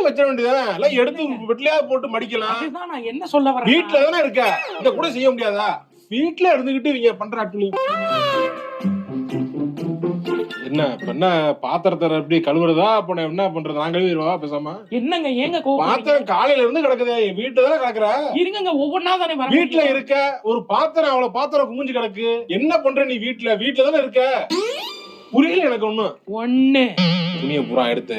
வச்ச வேண்டியதானே, எல்லாம் எடுத்து வீட்லயே போட்டு மடிக்கலாம். அதுதான் நான் என்ன சொல்ல வரேன். வீட்ல தானே இருக்க, இத கூட செய்ய முடியாதா? வீட்ல இருந்துகிட்டு இவங்க பண்ற அட்டுலி என்ன பாத்திரத்தை எப்படி கழுவுறதா? அப்ப என்ன பண்றது? நான் கழுவிடுவா பேசாம. என்னங்க ஏங்க பாத்திரம் காலையில இருந்து கிடக்குது, வீட்டுல தானே கிடக்குற. இருங்க ஒவ்வொன்னா தானே வர. வீட்டுல இருக்க ஒரு பாத்திரம், அவ்வளவு பாத்திரம் குமிஞ்சு கிடக்கு. என்ன பண்ற நீ? வீட்டுல தானே இருக்க. புரியல எனக்கு ஒண்ணு. துணியை பூரா எடுத்து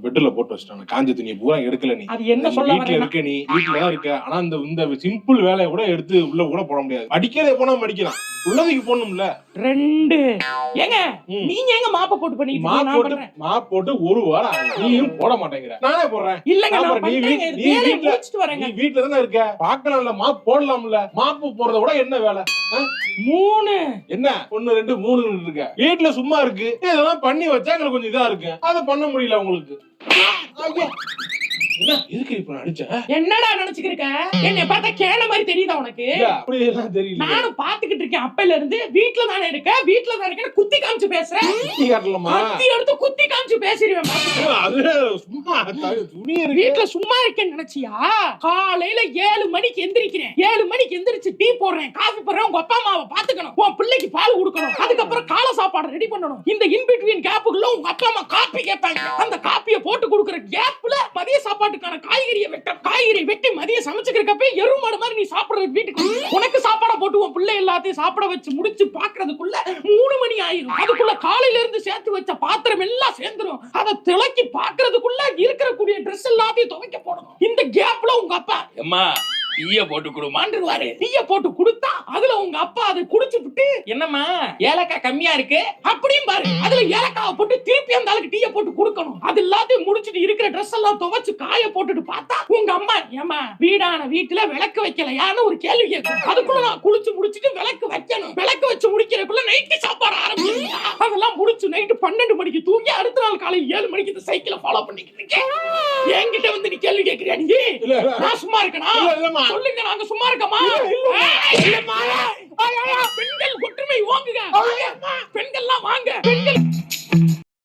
பெட்ல போட்டு வச்சிட்டாங்க. காஞ்ச துணியை பூரா எடுக்கல நீ. அது என்ன சொல்ல வீட்டுல இருக்க, நீ வீட்டுல தான் இருக்க. ஆனா இந்த சிம்பிள் வேலையை கூட எடுத்து உள்ள கூட போட முடியாது. அடிக்கிறத போனா மடிக்கலாம், உள்ளதுக்கு போடணும்ல. 2 ஏங்க நீங்க எங்க மாப்ப போட்டு பண்ணிட்டு மாப் போட்டு ஒரு வாரம் ஆகுது. நீயும் போட மாட்டேங்கிற, நானே போடுறேன். இல்லங்க நான் நீ வீட்டுல தானே இருக்க, பாக்கலாம்ல, மாப் போடலாம்ல. மாப்பு போறத விட என்ன வேலை? 3 என்ன 1 2 3 இருக்க. வீட்டுல சும்மா இருக்கு, இதெல்லாம் பண்ணி வச்சா எங்களுக்கு கொஞ்சம் இதா இருக்கு. அதை பண்ண முடியல உங்களுக்கு. என்ன எதுக்கு இப்ப அடிச்ச? என்னடா நினைச்சுக்கிருக்க? என்னைய பார்த்தா கேன மாதிரி தெரியுதா உனக்கு? அப்படி எல்லாம் தெரியல. நானும் பாத்துக்கிட்டு இருக்கேன் அப்பையில இருந்து. வீட்ல தானே இருக்க, வீட்ல தானே இருக்க, குத்தி காமிச்சு பேசுறேன். குத்தி காட்டலாமா? குத்தி எடுத்து குத்தி காமிச்சு பேசிடுவேன். அது சும்மா துணி இருக்கு. வீட்ல சும்மா இருக்கேன்னு நினைச்சியா? காலையில 7 மணிக்கு எந்திரிக்கிறேன். 7 மணிக்கு எந்திரிச்சு டீ போடுறேன், காபி போடுறேன். உங்க அப்பா அம்மாவை பாத்துக்கணும், உன் பிள்ளைக்கு பால் கொடுக்கணும், அதுக்கப்புறம் காலை சாப்பாடு ரெடி பண்ணணும். இந்த இன்பிட்வீன் கேப்புக்குள்ள உங்க அப்பா அம்மா காப்பி கேட்பாங்க. அந்த காப்பியை போட்டு கொடுக்குற கேப்ல மதிய சாப்பாட்டுக்கான காய்கறி வெட்டி மதியம் சமைச்சுக்கிறப்ப எருமாடு மாதிரி நீ சாப்பிடுற வீட்டுக்கு உனக்கு சாப்பாட போட்டு உன் பிள்ளை எல்லாத்தையும் சாப்பிட வச்சு முடிச்சு பாக்குறதுக்குள்ள 3 மணி ஆயிரும். அதுக்குள்ள காலையில இருந்து சேர்த்து வச்ச பாத்திரம் எல்லாம் சேர்ந்துரும். அதை திளக்கி பாக்குறதுக்குள்ள இருக்கிற கூடிய ட்ரெஸ் எல்லாத்தையும் துவைக்க போடணும். இந்த கேப்ல உங்க அப்பா அம்மா டீய போட்டு குடுமான்றுவாரு. டீய போட்டு குடுத்தா அதுல உங்க அப்பா அதை குடிச்சுட்டு, என்னம்மா ஏலக்காய் கம்மியா இருக்கு அப்படியும் பாரு, அதுல ஏலக்காவை போட்டு திருப்பி அந்த ஆளுக்கு டீய போட்டு கொடுக்கணும். அது எல்லாத்தையும் முடிச்சிட்டு இருக்கிற ட்ரெஸ் எல்லாம் துவைச்சு காய போட்டுட்டு பார்த்தா உங்க அம்மா, ஏமா வீடான வீட்டுல விளக்கு வைக்கலையான்னு ஒரு கேள்வி கேட்கும். அதுக்குள்ள நான் குளிச்சு முடிச்சிட்டு விளக்கு வைக்கணும். விளக்கு வச்சு முடிக்கிறதுக்குள்ள நைட்டு சாப்பாடு ஆரம்பிச்சிருக்கா. அதெல்லாம் முடிச்சு நைட்டு 12 மணிக்கு தூங்கி அடுத்த நாள் காலை 7 மணிக்கு இந்த சைக்கிளை ஃபாலோ பண்ணிக்கிட்டு இருக்கேன். என்கிட்ட வந்து நீ கேள்வி கேட்கிறியா? நீ நான் சும்மா இருக்கேனா? சொல்லுங்க, நாங்க சும்மா இருக்கமா? பெண்கள் ஒற்றுமை ஓங்குங்க. பெண்கள்லாம் வாங்க. பெண்கள்